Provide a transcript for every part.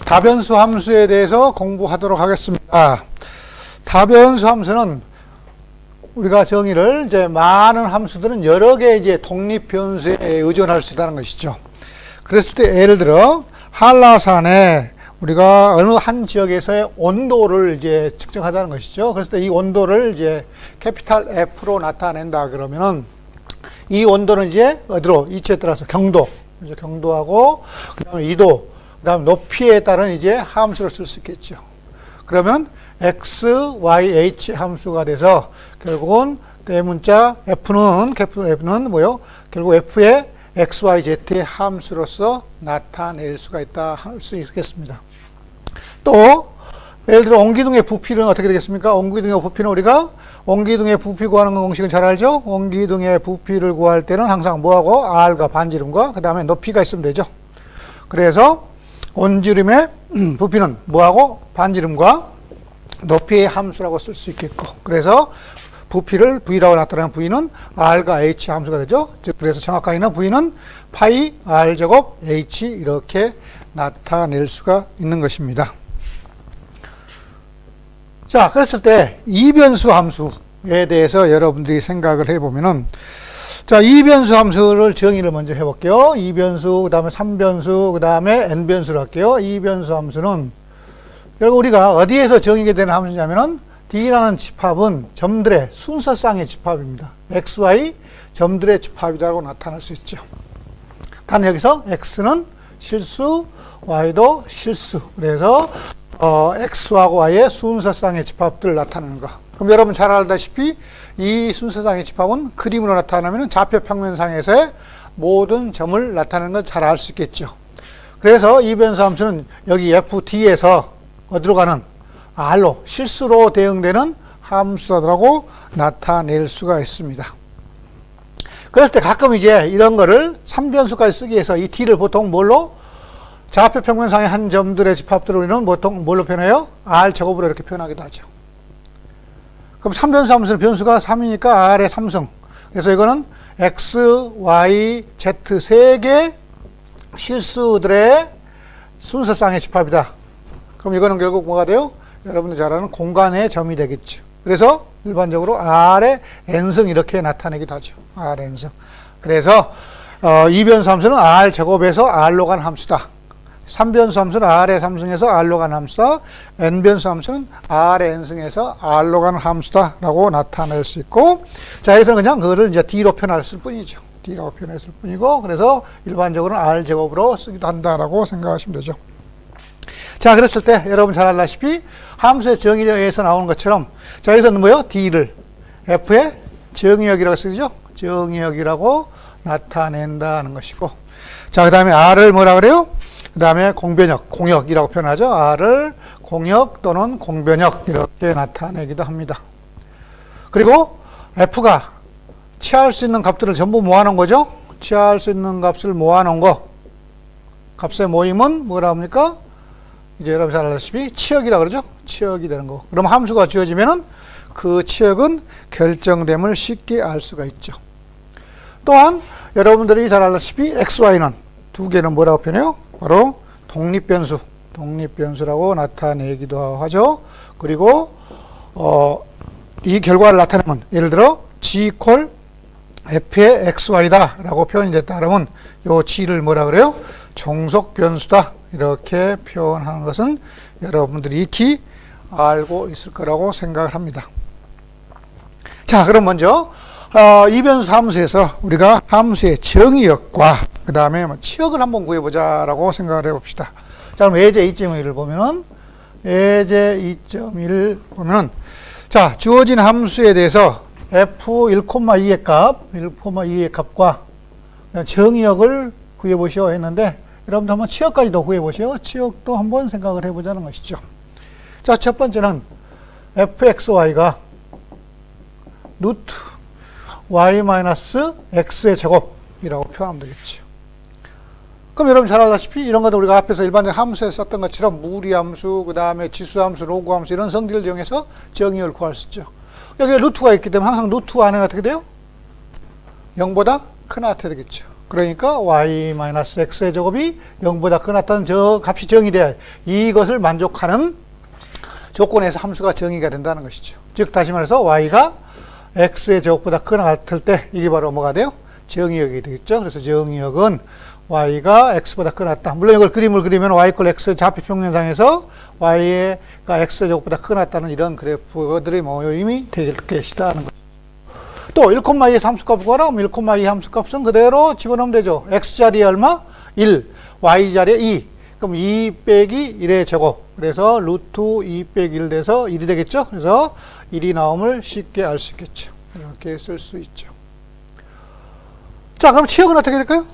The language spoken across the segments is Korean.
다변수 함수에 대해서 공부하도록 하겠습니다. 다변수 함수는 우리가 정의를 이제 많은 함수들은 여러 개 이제 독립 변수에 의존할 수 있다는 것이죠. 그랬을 때 예를 들어 한라산에 우리가 어느 한 지역에서의 온도를 이제 측정하자는 것이죠. 그랬을 때 이 온도를 이제 캐피탈 F로 나타낸다 그러면은 이 온도는 이제 어디로 이치에 따라서 경도하고 그다음에 이도 그다음 높이에 따른 이제 함수를 쓸 수 있겠죠. 그러면 x, y, h 함수가 돼서 결국은 대문자 F는 뭐요? 결국 F의 x, y, z의 함수로서 나타낼 수가 있다 할 수 있겠습니다. 또 예를 들어 온기둥의 부피는 어떻게 되겠습니까? 온기둥의 부피는 우리가 온기둥의 부피 구하는 공식은 잘 알죠? 온기둥의 부피를 구할 때는 항상 뭐하고 R과 반지름과 그 다음에 높이가 있으면 되죠. 그래서 온지름의 부피는 뭐하고 반지름과 높이의 함수라고 쓸 수 있겠고, 그래서 부피를 V라고 나타내는 V는 R과 H 함수가 되죠. 즉 그래서 정확하게는 V는 파이 R 제곱 H 이렇게 나타낼 수가 있는 것입니다. 자, 그랬을 때 이변수 함수에 대해서 여러분들이 생각을 해보면은, 자, 이변수 함수를 정의를 먼저 해볼게요. 이변수, 그 다음에 3변수, 그 다음에 n변수를 할게요. 이변수 함수는 결국 우리가 어디에서 정의가 되는 함수냐면은 D라는 집합은 점들의 순서쌍의 집합입니다. x, y 점들의 집합이라고 나타날 수 있죠. 단 여기서 x는 실수, y도 실수. 그래서 x하고 y의 순서쌍의 집합들을 나타내는 거. 그럼 여러분 잘 알다시피 이 순서쌍의 집합은 그림으로 나타나면 좌표 평면상에서의 모든 점을 나타내는 걸 잘 알 수 있겠죠. 그래서 이변수 함수는 여기 FD에서 어디로 가는 R로 실수로 대응되는 함수라고 나타낼 수가 있습니다. 그랬을 때 가끔 이제 이런 거를 3변수까지 쓰기 위해서 이 D를 보통 뭘로? 좌표 평면상의 한 점들의 집합들을 우리는 보통 뭘로 표현해요? R 제곱으로 이렇게 표현하기도 하죠. 그럼 3변수 함수는 변수가 3이니까 R의 3승. 그래서 이거는 X, Y, Z 세 개 실수들의 순서쌍의 집합이다. 그럼 이거는 결국 뭐가 돼요? 여러분들 잘 아는 공간의 점이 되겠죠. 그래서 일반적으로 R의 n승 이렇게 나타내기도 하죠. R n승. 그래서 이변수 함수는 R 제곱에서 R로 간 함수다. 3변수 함수는 R의 3승에서 R로 간 함수다. n변수 함수는 R의 n승에서 R로 간 함수다 라고 나타낼 수 있고, 자, 여기서는 그냥 그거를 이제 D로 표현했을 뿐이죠. D라고 표현했을 뿐이고, 그래서 일반적으로는 R 제곱으로 쓰기도 한다라고 생각하시면 되죠. 자, 그랬을 때 여러분 잘 알다시피 함수의 정의역에서 나오는 것처럼, 자, 여기서는 뭐요? D를 F의 정의역이라고 쓰죠. 정의역이라고 나타낸다는 것이고, 자, 그 다음에 R을 뭐라 그래요? 그 다음에 공역이라고 표현하죠. R을 공역 또는 공변역 이렇게 나타내기도 합니다. 그리고 F가 취할 수 있는 값들을 전부 모아놓은 거죠. 취할 수 있는 값을 모아놓은 거, 값의 모임은 뭐라 합니까? 이제 여러분 잘 알다시피 치역이라 그러죠. 치역이 되는 거. 그럼 함수가 주어지면은 그 치역은 결정됨을 쉽게 알 수가 있죠. 또한 여러분들이 잘 알다시피 x, y는 두 개는 뭐라고 표현해요? 바로 독립변수라고 나타내기도 하죠. 그리고 이 결과를 나타내면 예를 들어 g equal f의 xy다 라고 표현이 됐다 그러면 요 g를 뭐라 그래요? 종속변수다 이렇게 표현하는 것은 여러분들이 익히 알고 있을 거라고 생각을 합니다. 자, 그럼 먼저 이변수 함수에서 우리가 함수의 정의역과 그 다음에 치역을 한번 구해보자라고 생각을 해봅시다. 자, 그럼 예제 2.1을 보면은 자, 주어진 함수에 대해서 f1,2의 값, 1,2의 값과 정의역을 구해보시오 했는데, 여러분들 한번 치역까지도 구해보시오. 치역도 한번 생각을 해보자는 것이죠. 자, 첫 번째는 fxy가 루트 y-x의 제곱이라고 표현하면 되겠죠. 그럼 여러분 잘 알다시피 이런 것도 우리가 앞에서 일반적 함수에 썼던 것처럼 무리함수, 그 다음에 지수함수, 로그함수 이런 성질을 이용해서 정의를 구할 수 있죠. 여기에 루트가 있기 때문에 항상 루트 안에는 어떻게 돼요? 0보다 큰 하트 되겠죠. 그러니까 y-x의 제곱이 0보다 크다는 저 값이 정의 돼야 이것을 만족하는 조건에서 함수가 정의가 된다는 것이죠. 즉 다시 말해서 y가 x의 제곱보다 크거나 같을 때 이게 바로 뭐가 돼요? 정의역이 되겠죠. 그래서 정의역은 y가 x보다 크거나. 물론 이걸 그림을 그리면 y 꼴 x 좌표평면상에서 y가 x의 제곱보다 크거나 이런 그래프들의 모임이 될 것이다 하는 거죠. 또 1,2의 함수값 구하라. 1,2 함수값은 그대로 집어넣으면 되죠. x자리에 얼마? 1, y자리에 2. 그럼 2 빼기 1의 제곱. 그래서 루트 2 빼기 1 돼서 1이 되겠죠. 그래서 1이 나옴을 쉽게 알 수 있겠죠. 이렇게 쓸 수 있죠. 자, 그럼 치역은 어떻게 될까요?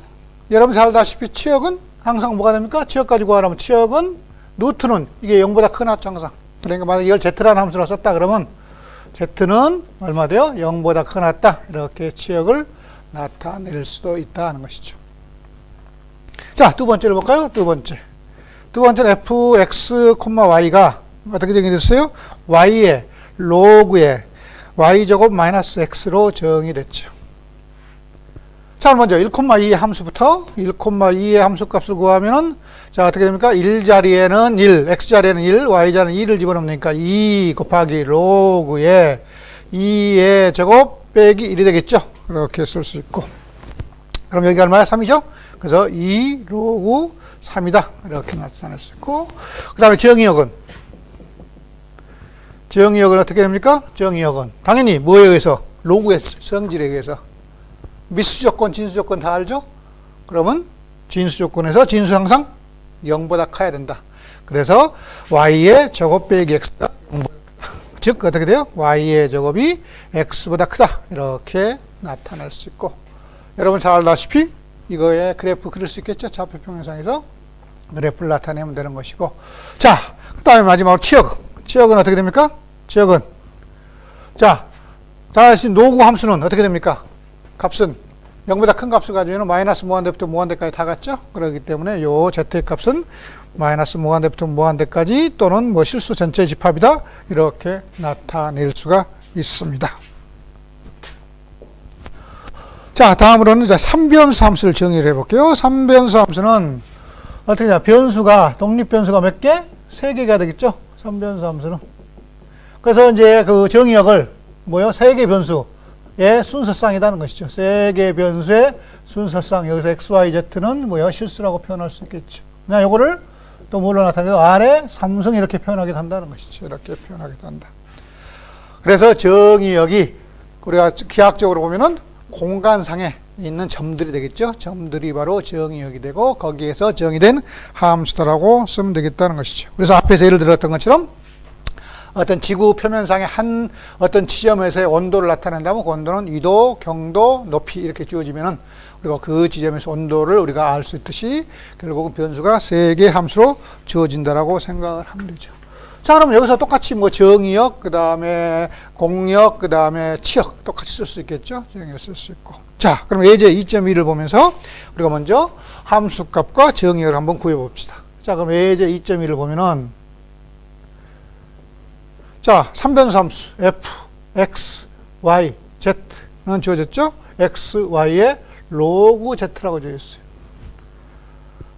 여러분 잘 알다시피 치역은 항상 뭐가 됩니까? 치역까지 구하라면 치역은 루트는 이게 0보다 크나 항상. 그러니까 만약 이걸 z라는 함수로 썼다 그러면 z는 얼마 돼요? 0보다 크다. 이렇게 치역을 나타낼 수도 있다는 것이죠. 자, 두 번째로 볼까요? 두 번째는 fx, y가 어떻게 정의됐어요? y의 로그의 y제곱 마이너스 x로 정의됐죠. 자, 먼저 1,2의 함수부터 1,2의 함수값을 구하면은 자, 어떻게 됩니까? 1자리에는 1, x자리에는 1, y자리에는 2를 집어넣으니까 2 곱하기 로그의 2의 제곱 빼기 1이 되겠죠? 그렇게 쓸 수 있고. 그럼 여기가 얼마야? 3이죠? 그래서 2 로그 3이다. 이렇게 나타낼 수 있고. 그 다음에 정의역은 어떻게 됩니까? 정의역은 당연히 뭐에 의해서? 로그의 성질에 의해서. 미수조건, 진수조건 다 알죠? 그러면 진수조건에서 진수 항상 0보다 커야 된다. 그래서 y의 제곱 빼기 x가 0보다 크다. 즉 어떻게 돼요? y의 제곱이 x보다 크다. 이렇게 나타날 수 있고, 여러분 잘 알다시피 이거의 그래프 그릴 수 있겠죠? 좌표평면상에서 그래프를 나타내면 되는 것이고. 자, 그 다음에 마지막으로 치역은 어떻게 됩니까? 치역은 자, 잘 아시는 노구 함수는 어떻게 됩니까? 값은 0보다 큰 값을 가지면 마이너스 무한대부터 무한대까지 다 갔죠? 그렇기 때문에 요 z의 값은 마이너스 무한대부터 무한대까지 또는 뭐 실수 전체 집합이다. 이렇게 나타낼 수가 있습니다. 자, 다음으로는 이제 3변수 함수를 정의를 해볼게요. 3변수 함수는 어떻게 되냐? 변수가, 독립변수가 몇 개? 3개가 되겠죠? 3변수 함수는. 그래서 이제 그 정의역을 뭐요? 3개 변수의 순서쌍이라는 것이죠. 3개 변수의 순서쌍. 여기서 x, y, z는 뭐요? 실수라고 표현할 수 있겠죠. 그냥 요거를 또 뭘로 나타내도 R에 삼성 이렇게 표현하게 한다는 것이죠. 이렇게 표현하게 한다. 그래서 정의역이 우리가 기하학적으로 보면은 공간상에 있는 점들이 되겠죠. 점들이 바로 정의역이 되고 거기에서 정의된 함수다라고 쓰면 되겠다는 것이죠. 그래서 앞에서 예를 들었던 것처럼 어떤 지구 표면상의 한 어떤 지점에서의 온도를 나타낸다면 그 온도는 위도, 경도, 높이 이렇게 주어지면은 우리가 그 지점에서 온도를 우리가 알 수 있듯이 결국은 변수가 3개의 함수로 주어진다라고 생각을 하면 되죠. 자, 그럼 여기서 똑같이 뭐 정의역, 그 다음에 공역, 그 다음에 치역 똑같이 쓸 수 있겠죠. 정의를 쓸 수 있고. 자, 그럼 예제 2.2를 보면서 우리가 먼저 함수값과 정의역을 한번 구해 봅시다. 자, 그럼 예제 2.2를 보면은 자, 3변수 함수 f, x, y, z는 주어졌죠. x, y의 로그 z라고 주어졌어요.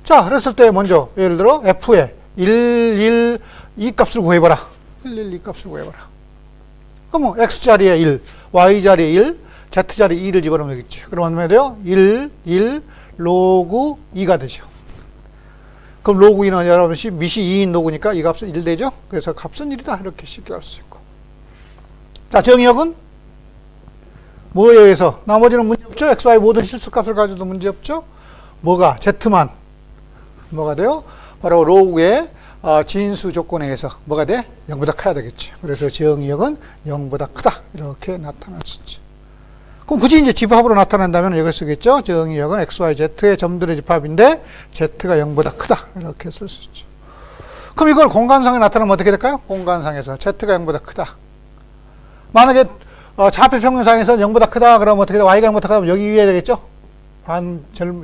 자, 그랬을 때 먼저 예를 들어 f의 1, 2 값을 구해봐라. 1, 2 값을 구해봐라. 그러면 x자리에 1, y자리에 1, z자리에 2를 집어넣으면 되겠죠. 그러면 얼마 돼요? 1, 1, 로그 2가 되죠. 그럼 로그 2는 여러분이 밑이 2인 로그니까 이 값은 1 되죠. 그래서 값은 1이다. 이렇게 쉽게 할 수 있고. 자, 정의역은 뭐에 의해서? 나머지는 문제 없죠. x, y 모든 실수값을 가져도 문제 없죠. 뭐가? z만 뭐가 돼요? 바로 로그의 진수 조건에 의해서 뭐가 돼? 0보다 커야 되겠죠. 그래서 정의역은 0보다 크다. 이렇게 나타날 수 있죠. 그럼 굳이 이제 집합으로 나타낸다면 이걸 쓰겠죠. 정의역은 x, y, z의 점들의 집합인데 z가 0보다 크다. 이렇게 쓸 수 있죠. 그럼 이걸 공간상에 나타나면 어떻게 될까요? 공간상에서 z가 0보다 크다. 만약에 좌표평면상에서 0보다 크다 그러면 어떻게 돼? y가 0보다 크다 그러면 여기 위에 되겠죠.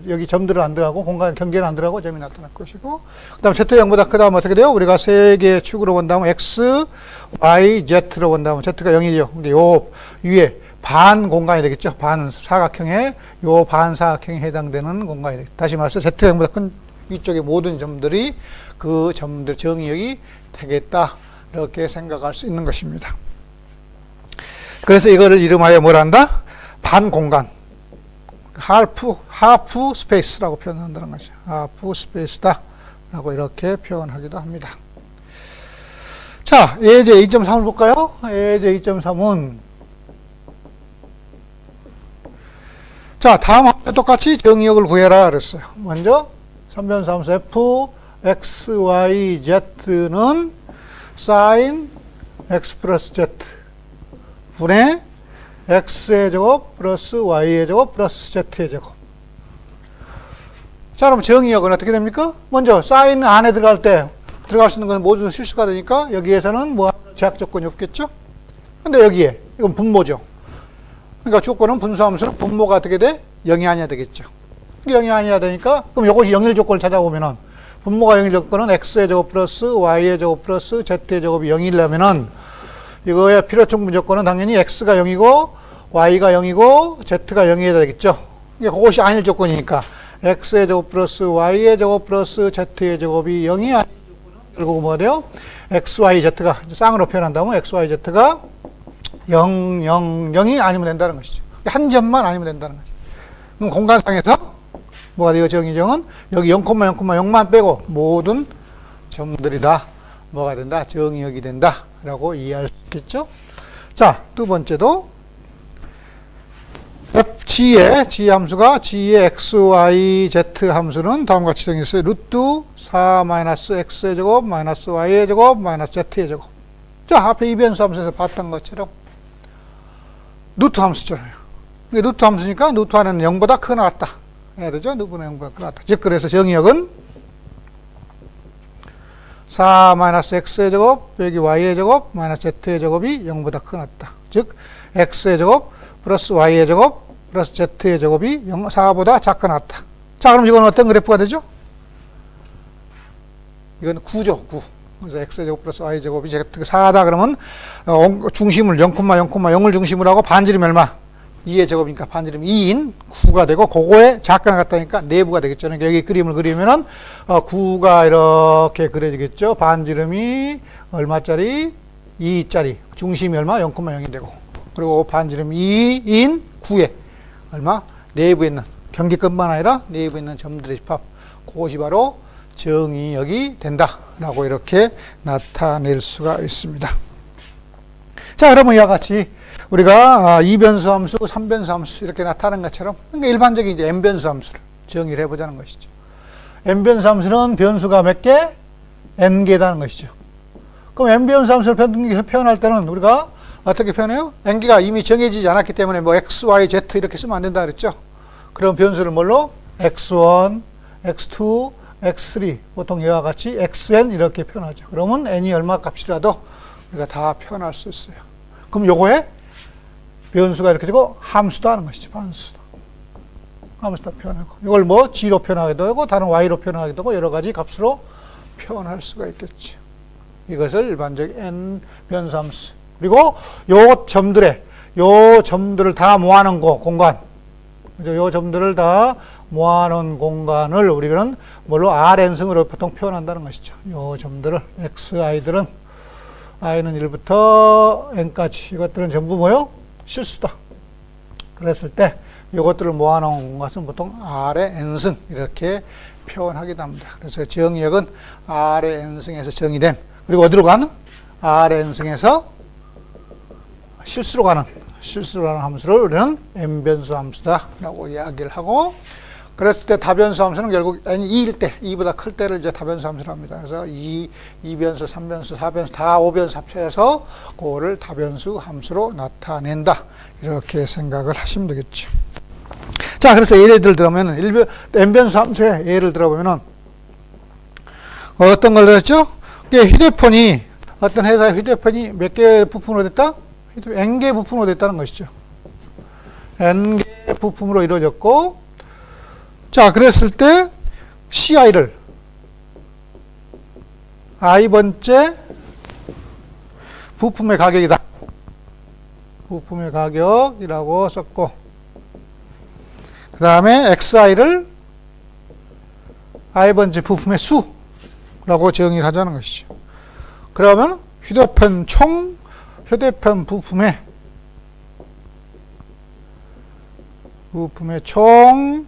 여기 점들을 안 들어가고 공간 경계를 안 들어가고 점이 나타날 것이고, 그 다음에 z 0보다 크다 하면 어떻게 돼요? 우리가 세 개의 축으로 본다면 x, y, z로 본다면 z가 0이죠. 근데 요 위에 반 공간이 되겠죠. 반 사각형에, 요 반 사각형에 해당되는 공간이 되겠죠. 다시 말해서 Z형보다 큰 위쪽의 모든 점들이 그 점들 정의역이 되겠다. 이렇게 생각할 수 있는 것입니다. 그래서 이거를 이름하여 뭘 한다? 반 공간. 하프 스페이스라고 표현한다는 거죠. 하프 스페이스다. 라고 이렇게 표현하기도 합니다. 자, 예제 2.3을 볼까요? 예제 2.3은 자, 다음 함수 똑같이 정의역을 구해라 그랬어요. 먼저 3변수 함수 f, x, y, z는 sin x 플러스 z 분의 x의 제곱 플러스 y의 제곱 플러스 z의 제곱. 자, 그럼 정의역은 어떻게 됩니까? 먼저 sin 안에 들어갈 때 들어갈 수 있는 건 모두 실수가 되니까 여기에서는 뭐 제약 조건이 없겠죠? 근데 여기에 이건 분모죠. 그러니까 조건은 분수함수는 분모가 어떻게 돼? 0이 아니어야 되겠죠. 0이 아니어야 되니까 그럼 이것이 영일 조건을 찾아보면은 분모가 영일 조건은 x의 제곱 플러스 y의 제곱 플러스 z의 제곱이 0이려면은 이거의 필요충분 조건은 당연히 x가 0이고 y가 0이고 z가 0이어야 되겠죠. 이게 그것이 아닐 조건이니까 x의 제곱 플러스 y의 제곱 플러스 z의 제곱이 0이 아닌 조건은 결국 뭐가 돼요? x, y, z가 쌍으로 표현한다면 x, y, z가 0, 0, 0이 아니면 된다는 것이죠. 한 점만 아니면 된다는 거죠. 그럼 공간상에서 뭐가 돼요? 정의정은 여기 0,0,0만 빼고 모든 점들이 다 뭐가 된다? 정의역이 된다. 라고 이해할 수 있겠죠? 자, 두 번째도 G의 G 함수가 G의 x, y, z 함수는 다음과 같이 정했어요. 루트 4 마이너스 x의 제곱 마이너스 y의 제곱 마이너스 z의 제곱. 자, 앞에 이변수 함수에서 봤던 것처럼 루트 함수잖아요. 루트 함수니까 루트 안에는 0보다 크거나 같다 해야 되죠? 루트는 0보다 크거나 같다. 즉, 그래서 정의역은 4 마이너스 x의 제곱 여기 y의 제곱 마이너스 z의 제곱이 0보다 크거나 같다. 즉, x의 제곱 플러스 y의 제곱 플러스 z의 제곱이 4보다 작거나 같다. 자, 그럼 이건 어떤 그래프가 되죠? 이건 9죠, 9. 그래서 x제곱 플러스 y제곱이 4다 그러면 중심을 0,0,0을 중심으로 하고 반지름이 얼마? 2의 제곱이니까 반지름이 2인 9가 되고 그거에 작거나 같다니까 내부가 되겠죠. 그러니까 여기 그림을 그리면은 9가 이렇게 그려지겠죠. 반지름이 얼마짜리? 2짜리. 중심이 얼마? 0,0이 되고 그리고 반지름 2인 9에 얼마? 내부에 있는 경계끝만 아니라 내부에 있는 점들의 집합. 그것이 바로 정의역이 된다라고 이렇게 나타낼 수가 있습니다. 자, 그러면 이와 같이 우리가 2변수 함수, 3변수 함수 이렇게 나타나는 것처럼 그러니까 일반적인 이제 n변수 함수를 정의를 해보자는 것이죠. n변수 함수는 변수가 몇 개? n개라는 것이죠. 그럼 n변수 함수를 표현할 때는 우리가 어떻게 표현해요? n개가 이미 정해지지 않았기 때문에 뭐 x, y, z 이렇게 쓰면 안 된다 그랬죠. 그럼 변수를 뭘로? x1, x2, x3 보통 이와 같이 xn 이렇게 표현하죠. 그러면 n이 얼마 값이라도 우리가 다 표현할 수 있어요. 그럼 요거에 변수가 이렇게 되고 함수다 하는 것이죠. 반수다. 함수다 표현하고 이걸 뭐 g로 표현하기도 하고 다른 y로 표현하기도 하고 여러 가지 값으로 표현할 수가 있겠죠. 이것을 일반적인 n 변수 함수. 그리고 요 점들을 다 모아놓은 공간. 요 점들을 다 모아놓은 공간을 우리는 뭘로 Rn승으로 보통 표현한다는 것이죠. 요 점들을 xi들은 i는 1부터 n까지 이것들은 전부 뭐요? 실수다. 그랬을 때 이것들을 모아놓은 것은 보통 R의 n승 이렇게 표현하기도 합니다. 그래서 정의역은 R의 n승에서 정의된 그리고 어디로 가는? R의 n승에서 실수로 가는 함수를 우리는 n변수 함수다라고 이야기를 하고 그랬을 때 다변수 함수는 결국 n이 2일 때, 2보다 클 때를 이제 다변수 함수로 합니다. 그래서 2변수, 3변수, 4변수, 다 5변수 합쳐서 그거를 다변수 함수로 나타낸다. 이렇게 생각을 하시면 되겠죠. 자, 그래서 예를 들면 n변수 함수에 예를 들어보면은 어떤 걸 들었죠? 휴대폰이 어떤 회사의 휴대폰이 몇 개 부품으로 됐다? n개 부품으로 됐다는 것이죠. n개 부품으로 이루어졌고 자, 그랬을 때 CI를 i번째 부품의 가격이다. 부품의 가격이라고 썼고, 그 다음에 xi를 i번째 부품의 수라고 정의를 하자는 것이죠. 그러면 휴대폰 부품의 총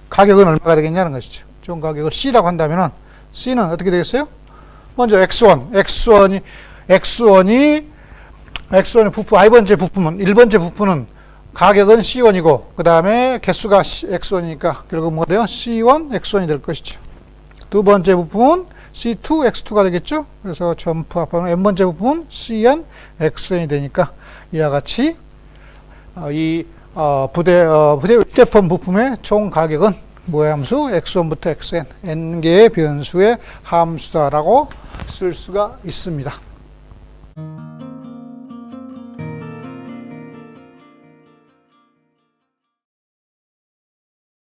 가격은 얼마가 되겠냐는 것이죠. 총 가격을 C라고 한다면은 C는 어떻게 되겠어요? 먼저 X1이 부품, i번째 부품은, 1번째 부품은 가격은 C1이고, 그 다음에 개수가 X1이니까 결국 뭐가 돼요? C1, X1이 될 것이죠. 두 번째 부품은 C2, X2가 되겠죠? 그래서 점프 합하면 N번째 부품은 CN, XN이 되니까 이와 같이 휴대폰 부품의 총 가격은 뭐의 함수? X1부터 XN, N개의 변수의 함수다라고 쓸 수가 있습니다.